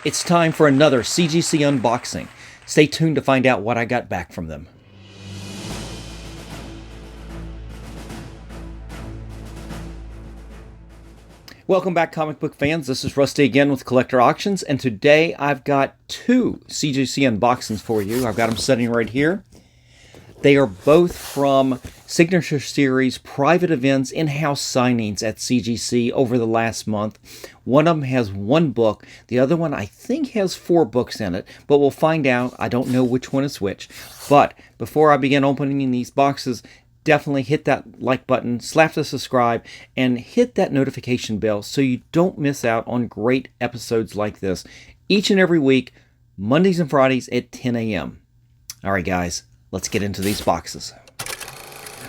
It's time for another CGC unboxing. Stay tuned to find out what I got back from them. Welcome back, comic book fans. This is Rusty again with Collector Auctions, and today I've got two CGC unboxings for you. I've got them sitting right here. They are both from Signature Series private events, in-house signings at CGC over the last month. One of them has one book. The other one, I think, has 4 books in it, but we'll find out. I don't know which one is which. But before I begin opening these boxes, definitely hit that like button, slap the subscribe, and hit that notification bell so you don't miss out on great episodes like this each and every week, Mondays and Fridays at 10 a.m. All right, guys. Let's get into these boxes.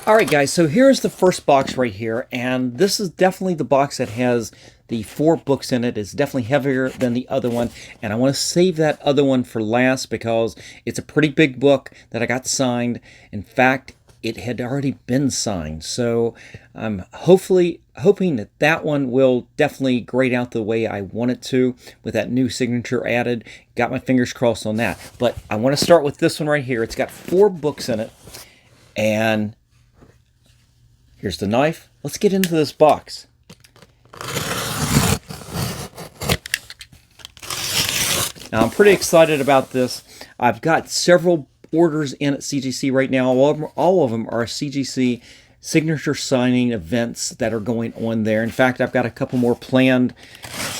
Alright guys, so here's the first box right here, and this is definitely the box that has the 4 books in it. It's definitely heavier than the other one, and I want to save that other one for last because it's a pretty big book that I got signed. In fact, it had already been signed, so I'm hoping that that one will definitely grade out the way I want it to with that new signature added. Got my fingers crossed on that. But I want to start with this one right here. It's got 4 books in it, and here's the knife. Let's get into this box. Now I'm pretty excited about this. I've got several orders in at CGC right now. All of them are CGC signature signing events that are going on there. In fact, I've got a couple more planned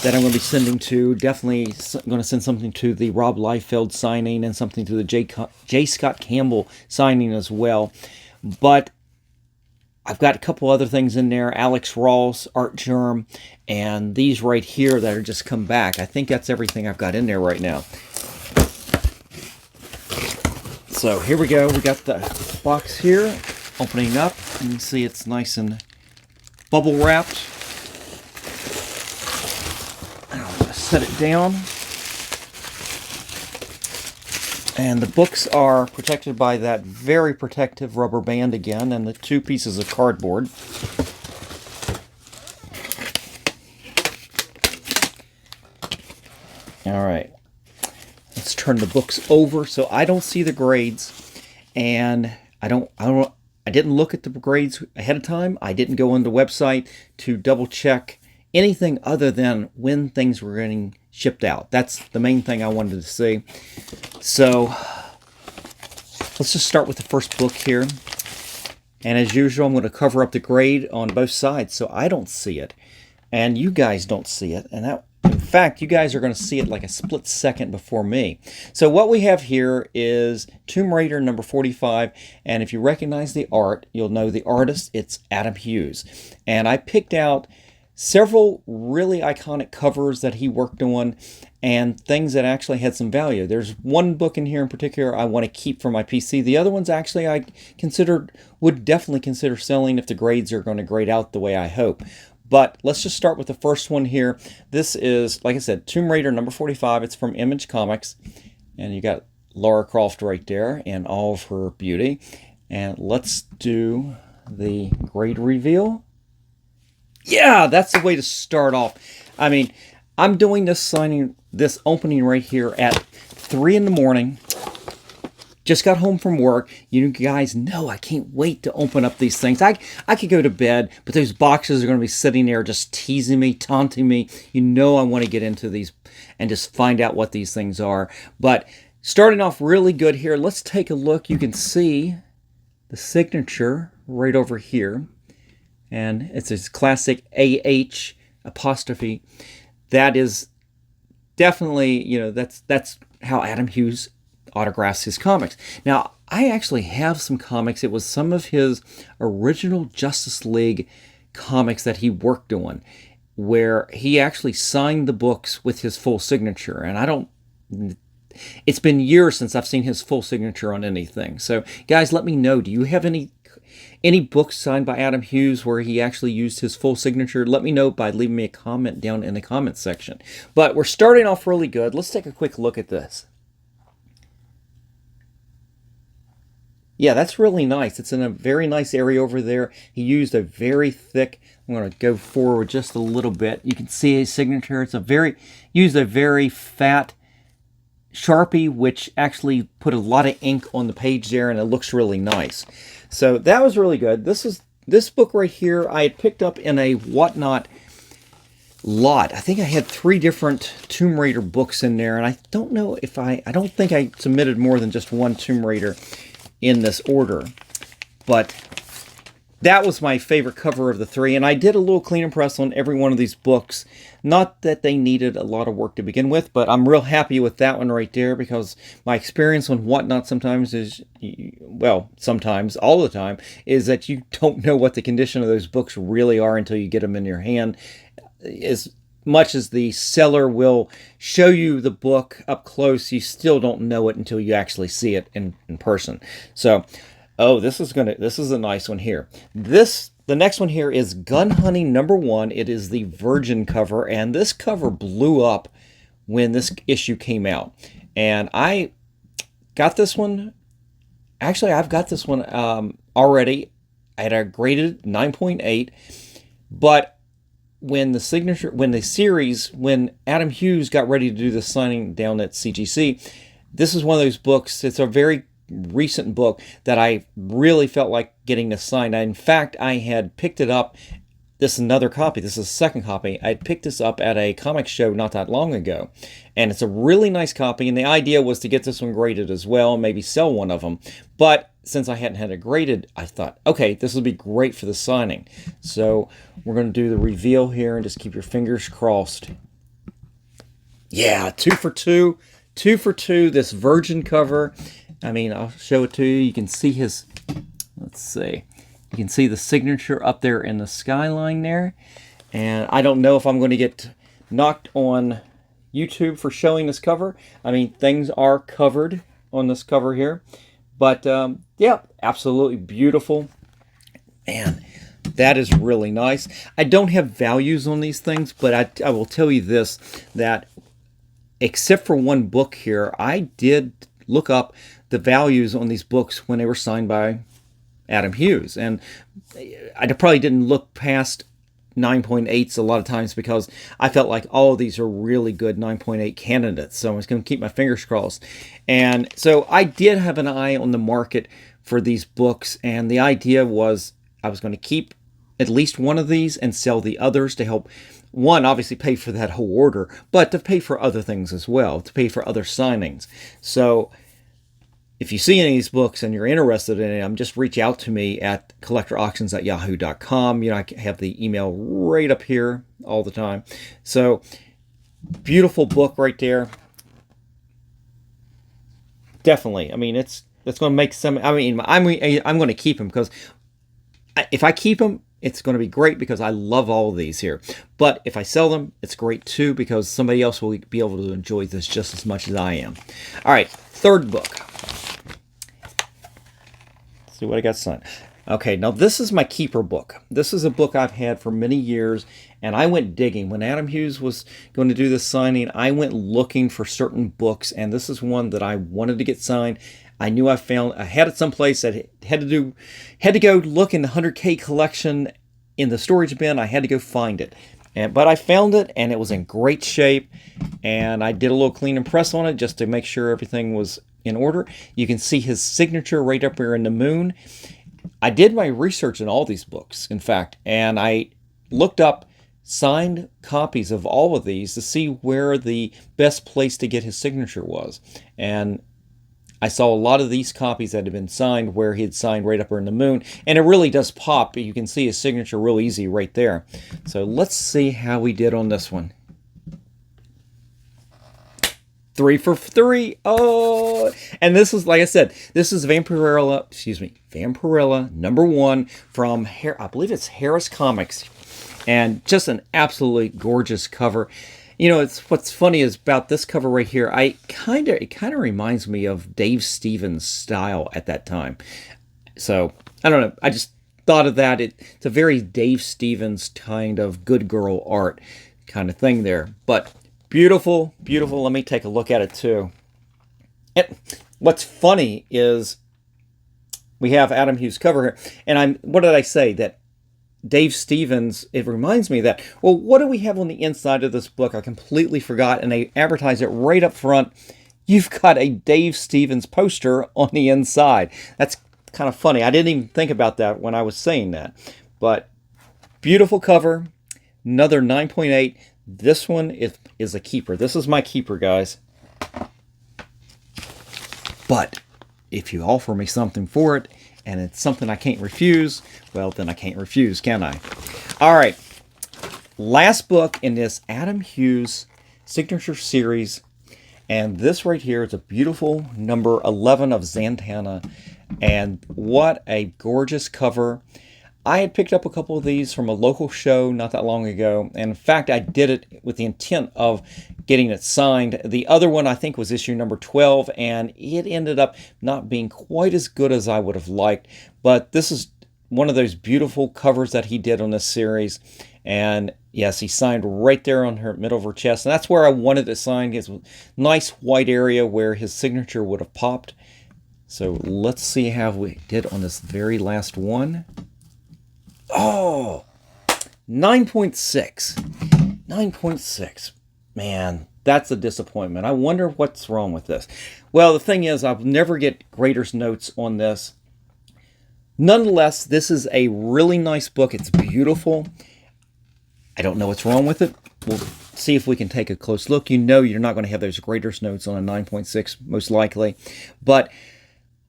that I'm going to be sending to. Definitely going to send something to the Rob Liefeld signing and something to the J. Scott Campbell signing as well. But I've got a couple other things in there. Alex Ross, Art Germ, and these right here that are just come back. I think that's everything I've got in there right now. So here we go. We got the box here, opening up. You can see it's nice and bubble wrapped. I'll just set it down. And the books are protected by that very protective rubber band again, and the 2 pieces of cardboard. All right. Let's turn the books over so I don't see the grades, and I didn't look at the grades ahead of time. I didn't go on the website to double check anything other than when things were getting shipped out. That's the main thing I wanted to see. So let's just start with the first book here. And as usual, I'm going to cover up the grade on both sides so I don't see it and you guys don't see it. And that, in fact, you guys are going to see it like a split second before me. So what we have here is Tomb Raider number 45, and if you recognize the art, you'll know the artist. It's Adam Hughes. And I picked out several really iconic covers that he worked on and things that actually had some value. There's one book in here in particular I want to keep for my PC. The other ones actually I would definitely consider selling if the grades are going to grade out the way I hope. But let's just start with the first one here. This is, like I said, Tomb Raider number 45. It's from Image Comics. And you got Lara Croft right there in all of her beauty. And let's do the grade reveal. Yeah, that's the way to start off. I mean, I'm doing this opening right here at 3 in the morning. Just got home from work. You guys know I can't wait to open up these things. I could go to bed, but those boxes are going to be sitting there just teasing me, taunting me. You know I want to get into these and just find out what these things are. But starting off really good here. Let's take a look. You can see the signature right over here. And it's this classic AH apostrophe. That is definitely, you know, that's how Adam Hughes autographs his comics. Now, I actually have some comics. It was some of his original Justice League comics that he worked on, where he actually signed the books with his full signature. And it's been years since I've seen his full signature on anything. So, guys, let me know. Do you have any books signed by Adam Hughes where he actually used his full signature? Let me know by leaving me a comment down in the comments section. But we're starting off really good. Let's take a quick look at this. Yeah, that's really nice. It's in a very nice area over there. He used a very thick, I'm going to go forward just a little bit. You can see his signature. Used a very fat Sharpie, which actually put a lot of ink on the page there, and it looks really nice. So that was really good. This book right here I had picked up in a Whatnot lot. I think I had 3 different Tomb Raider books in there, and I don't know if I don't think I submitted more than just one Tomb Raider in this order, but that was my favorite cover of the 3, and I did a little clean and press on every one of these books. Not that they needed a lot of work to begin with, but I'm real happy with that one right there, because my experience on Whatnot sometimes is, well, sometimes, all the time, is that you don't know what the condition of those books really are until you get them in your hand. As much as the seller will show you the book up close, you still don't know it until you actually see it in person. So, oh, this is a nice one here. The next one here is Gun Hunting #1. It is the Virgin cover, and this cover blew up when this issue came out. And I got this one. Actually, I've got this one already. I had a graded 9.8, but when Adam Hughes got ready to do the signing down at CGC, this is one of those books. It's a very recent book that I really felt like getting this signed. In fact, I had picked it up. This is another copy. This is a second copy. I picked this up at a comic show not that long ago, and it's a really nice copy, and the idea was to get this one graded as well, maybe sell one of them. But since I hadn't had it graded, I thought, okay, this will be great for the signing. So we're going to do the reveal here, and just keep your fingers crossed. Yeah, 2 for 2. 2 for 2, this Virgin cover. I mean, I'll show it to you. You can see his, let's see. You can see the signature up there in the skyline there. And I don't know if I'm going to get knocked on YouTube for showing this cover. I mean, things are covered on this cover here. But, yeah, absolutely beautiful. Man, that is really nice. I don't have values on these things, but I will tell you this, that except for one book here, I did look up the values on these books when they were signed by Adam Hughes. And I probably didn't look past 9.8s a lot of times because I felt like all of these are really good 9.8 candidates. So I was going to keep my fingers crossed. And so I did have an eye on the market for these books. And the idea was I was going to keep at least one of these and sell the others to help, one, obviously pay for that whole order, but to pay for other things as well, to pay for other signings. So if you see any of these books and you're interested in them, just reach out to me at collectorauctions@yahoo.com. You know, I have the email right up here all the time. So, beautiful book right there. Definitely. I mean, it's going to make some. I mean, I'm going to keep them because if I keep them, it's going to be great because I love all of these here. But if I sell them, it's great too because somebody else will be able to enjoy this just as much as I am. All right, third book. See what I got signed. Okay, now this is my keeper book. This is a book I've had for many years, and I went digging. When Adam Hughes was going to do this signing, I went looking for certain books, and this is one that I wanted to get signed. I knew I had it someplace that had to go look in the 100K collection in the storage bin. I had to go find it. But I found it, and it was in great shape, and I did a little clean and press on it just to make sure everything was in order. You can see his signature right up here in the moon. I did my research in all these books, in fact, and I looked up signed copies of all of these to see where the best place to get his signature was. And I saw a lot of these copies that had been signed where he had signed right up here in the moon, and it really does pop. You can see his signature real easy right there. So let's see how we did on this one. 3 for 3. Oh, and this is, like I said, this is Vampirella #1 from, I believe it's Harris Comics, and just an absolutely gorgeous cover. You know, what's funny is about this cover right here. It kind of reminds me of Dave Stevens' style at that time. So I don't know. I just thought of that. It's a very Dave Stevens kind of good girl art kind of thing there, but. Beautiful, beautiful. Let me take a look at it too. And what's funny is we have Adam Hughes cover here. And what did I say? That Dave Stevens, it reminds me that, well, what do we have on the inside of this book? I completely forgot, and they advertise it right up front. You've got a Dave Stevens poster on the inside. That's kind of funny. I didn't even think about that when I was saying that. But beautiful cover, another 9.8. This one is a keeper. This is my keeper, guys. But if you offer me something for it, and it's something I can't refuse, well, then I can't refuse, can I? All right. Last book in this Adam Hughes signature series. And this right here is a beautiful number 11 of Zantana. And what a gorgeous cover. I had picked up a couple of these from a local show not that long ago. And in fact, I did it with the intent of getting it signed. The other one, I think, was issue number 12, and it ended up not being quite as good as I would have liked. But this is one of those beautiful covers that he did on this series. And yes, he signed right there on her middle of her chest. And that's where I wanted it signed. His nice white area where his signature would have popped. So let's see how we did on this very last one. Oh, 9.6. 9.6. Man, that's a disappointment. I wonder what's wrong with this. Well, the thing is, I'll never get grader's notes on this. Nonetheless, this is a really nice book. It's beautiful. I don't know what's wrong with it. We'll see if we can take a close look. You know you're not going to have those grader's notes on a 9.6, most likely. But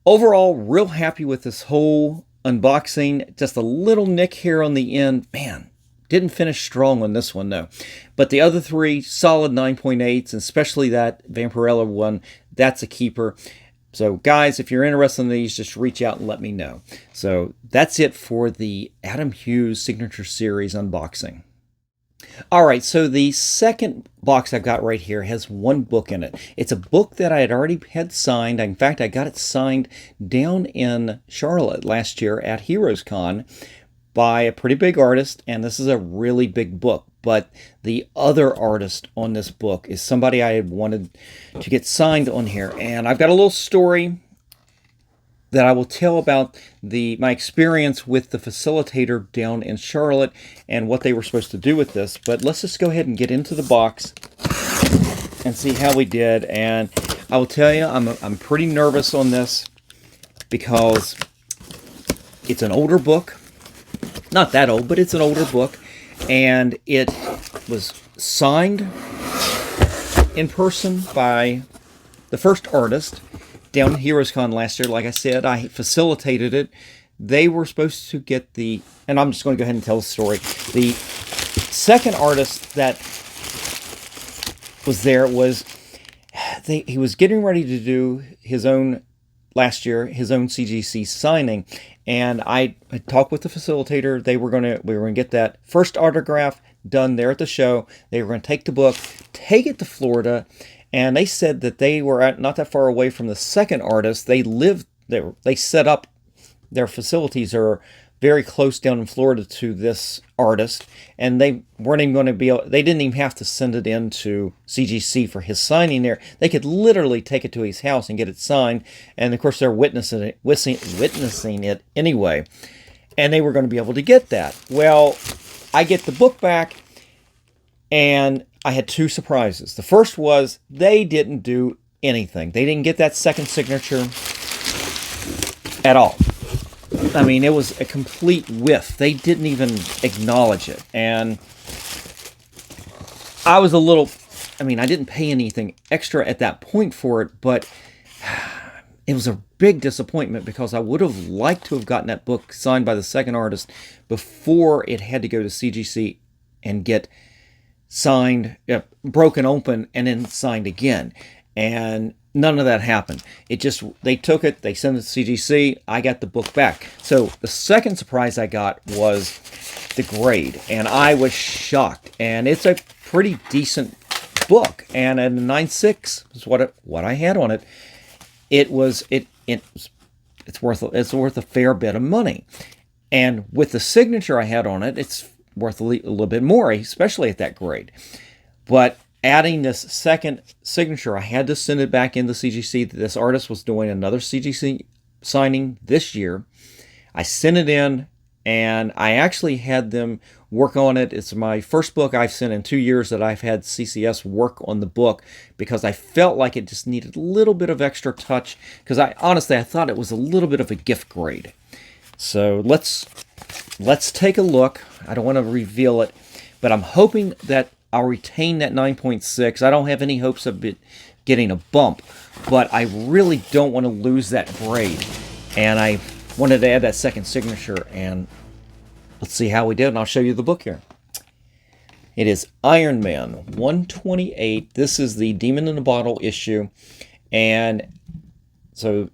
overall, real happy with this whole unboxing. Just a little nick here on the end. Man, didn't finish strong on this one, though. But the other three, solid 9.8s, and especially that Vampirella one, that's a keeper. So, guys, if you're interested in these, just reach out and let me know. So, that's it for the Adam Hughes Signature Series unboxing. All right, so the second box I've got right here has one book in it. It's a book that I had already had signed. In fact, I got it signed down in Charlotte last year at Heroes Con by a pretty big artist, and this is a really big book. But the other artist on this book is somebody I had wanted to get signed on here. And I've got a little story that I will tell about my experience with the facilitator down in Charlotte and what they were supposed to do with this. But let's just go ahead and get into the box and see how we did. And I will tell you, I'm pretty nervous on this because it's an older book. Not that old, but it's an older book. And it was signed in person by the first artist down at Heroes Con last year. Like I said, I facilitated it. They were supposed to get and I'm just going to go ahead and tell the story. The second artist that was there he was getting ready to do his own, last year, his own CGC signing. And I had talked with the facilitator. We were going to get that first autograph done there at the show. They were going to take the book, take it to Florida. And they said that they were not that far away from the second artist. They lived there. They set up their facilities are very close down in Florida to this artist, and they weren't even going to be able, they didn't even have to send it in to CGC for his signing there. They could literally take it to his house and get it signed, and of course they're witnessing it anyway, and they were going to be able to get that. Well, I get the book back, and I had two surprises. The first was they didn't do anything. They didn't get that second signature at all. I mean, it was a complete whiff. They didn't even acknowledge it. And I was I didn't pay anything extra at that point for it, but it was a big disappointment because I would have liked to have gotten that book signed by the second artist before it had to go to CGC and get signed, broken open, and then signed again. And none of that happened. They took it, they sent it to CGC, I got the book back. So the second surprise I got was the grade, and I was shocked. And it's a pretty decent book, and at a 9.6 is what I had on it. It's worth a fair bit of money. And with the signature I had on it, it's worth a little bit more, especially at that grade. But adding this second signature, I had to send it back into CGC. This artist was doing another CGC signing this year. I sent it in, and I actually had them work on it. It's my first book I've sent in 2 years that I've had CCS work on the book, because I felt like it just needed a little bit of extra touch, because I thought it was a little bit of a gift grade. So let's take a look. I don't want to reveal it, but I'm hoping that I'll retain that 9.6. I don't have any hopes of it getting a bump, but I really don't want to lose that grade. And I wanted to add that second signature, and let's see how we did, and I'll show you the book here. It is Iron Man 128. This is the Demon in a Bottle issue. And so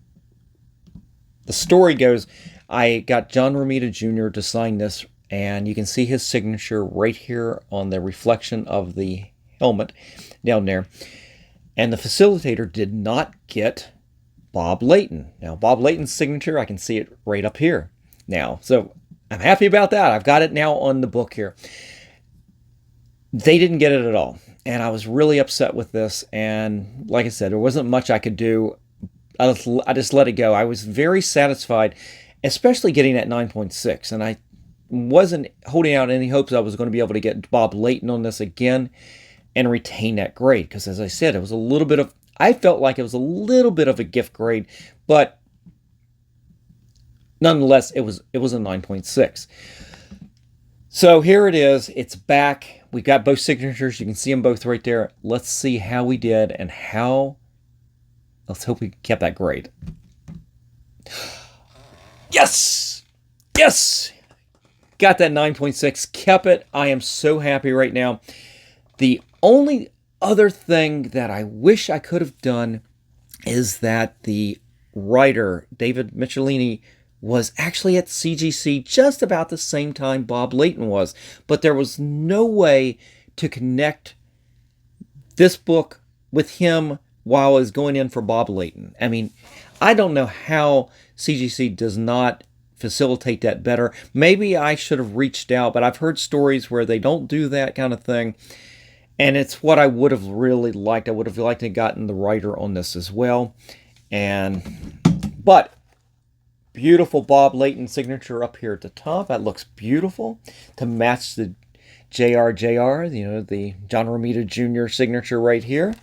the story goes, I got John Romita Jr. to sign this, and you can see his signature right here on the reflection of the helmet down there. And the facilitator did not get Bob Layton. Now, Bob Layton's signature, I can see it right up here now. So I'm happy about that. I've got it now on the book here. They didn't get it at all, and I was really upset with this. And like I said, there wasn't much I could do. I just let it go. I was very satisfied, especially getting that 9.6, and I wasn't holding out any hopes I was going to be able to get Bob Layton on this again and retain that grade, because as I said, it was a little bit of, I felt like it was a little bit of a gift grade, but nonetheless, it was a 9.6. So here it is. It's back. We got both signatures. You can see them both right there. Let's see how we did, and let's hope we kept that grade. Yes! Yes! Got that 9.6. Kept it. I am so happy right now. The only other thing that I wish I could have done is that the writer, David Michelini, was actually at CGC just about the same time Bob Layton was. But there was no way to connect this book with him while I was going in for Bob Layton. I mean, I don't know how CGC does not facilitate that better. Maybe I should have reached out, but I've heard stories where they don't do that kind of thing. And it's what I would have really liked. I would have liked to have gotten the writer on this as well. But beautiful Bob Layton signature up here at the top. That looks beautiful to match the JRJR, the John Romita Jr. signature right here.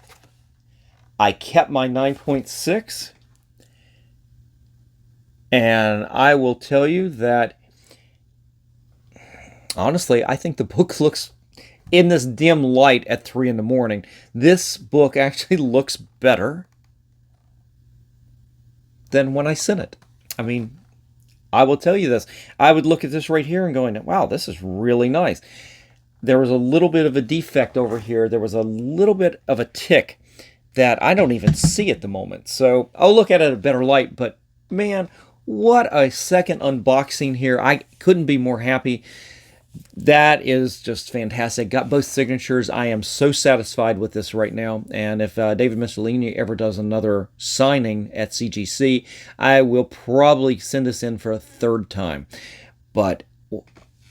I kept my 9.6. And I will tell you that, honestly, I think the book looks, in this dim light at 3 in the morning, this book actually looks better than when I sent it. I mean, I will tell you this. I would look at this right here and going, wow, this is really nice. There was a little bit of a defect over here. There was a little bit of a tick that I don't even see at the moment. So I'll look at it in a better light, but man, what a second unboxing here. I couldn't be more happy. That is just fantastic. Got both signatures. I am so satisfied with this right now. And if David Michelini ever does another signing at CGC, I will probably send this in for a third time. But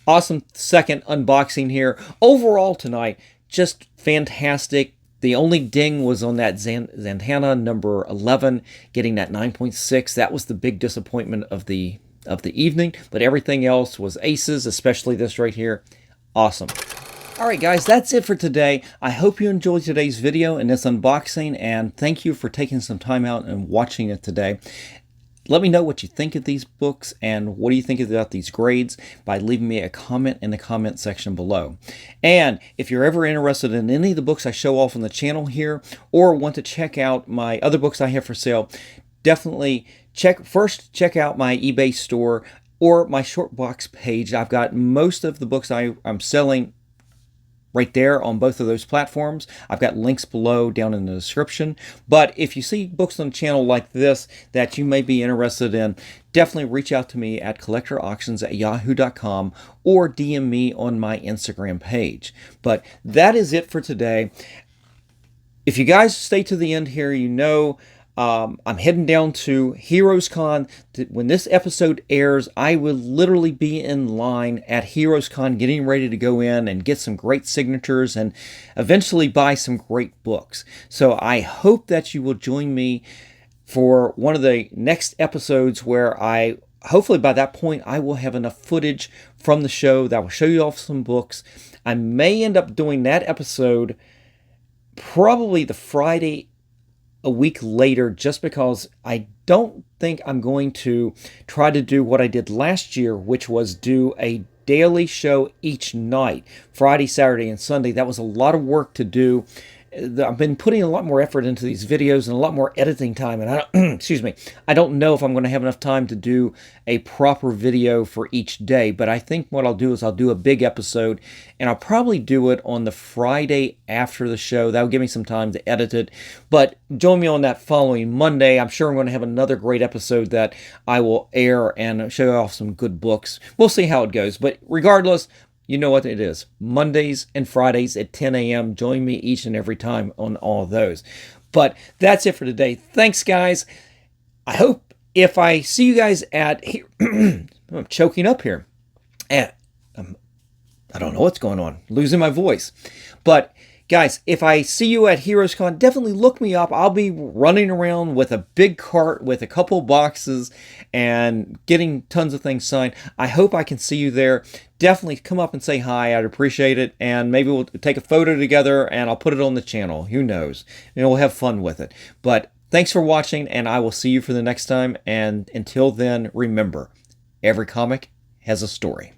awesome second unboxing here. Overall tonight, just fantastic. The only ding was on that Zatanna number 11, getting that 9.6. That was the big disappointment of the evening, but everything else was aces, especially this right here. Awesome. All right, guys, that's it for today. I hope you enjoyed today's video and this unboxing, and thank you for taking some time out and watching it today. Let me know what you think of these books and what do you think about these grades by leaving me a comment in the comment section below. And if you're ever interested in any of the books I show off on the channel here, or want to check out my other books I have for sale, definitely check out my eBay store or my short box page. I've got most of the books I'm selling right there on both of those platforms. I've got links below down in the description. But if you see books on the channel like this that you may be interested in, definitely reach out to me at collectorauctions@yahoo.com or DM me on my Instagram page. But that is it for today. If you guys stay to the end here, you know I'm heading down to Heroes Con. When this episode airs, I will literally be in line at Heroes Con getting ready to go in and get some great signatures and eventually buy some great books. So I hope that you will join me for one of the next episodes where hopefully by that point, I will have enough footage from the show that will show you off some books. I may end up doing that episode probably the Friday a week later, just because I don't think I'm going to try to do what I did last year, which was do a daily show each night, Friday, Saturday, and Sunday. That was a lot of work to do. I've been putting a lot more effort into these videos and a lot more editing time, and I don't, excuse me, I don't know if I'm going to have enough time to do a proper video for each day, but I think what I'll do is I'll do a big episode, and I'll probably do it on the Friday after the show. That'll give me some time to edit it, but join me on that following Monday. I'm sure I'm going to have another great episode that I will air and show you off some good books. We'll see how it goes, but regardless, you know what it is. Mondays and Fridays at 10 a.m. Join me each and every time on all of those. But that's it for today. Thanks, guys. I hope if I see you guys at here, I'm choking up here. I don't know what's going on. Losing my voice. But guys, if I see you at HeroesCon, definitely look me up. I'll be running around with a big cart with a couple boxes and getting tons of things signed. I hope I can see you there. Definitely come up and say hi. I'd appreciate it. And maybe we'll take a photo together and I'll put it on the channel. Who knows? And we'll have fun with it. But thanks for watching, and I will see you for the next time. And until then, remember, every comic has a story.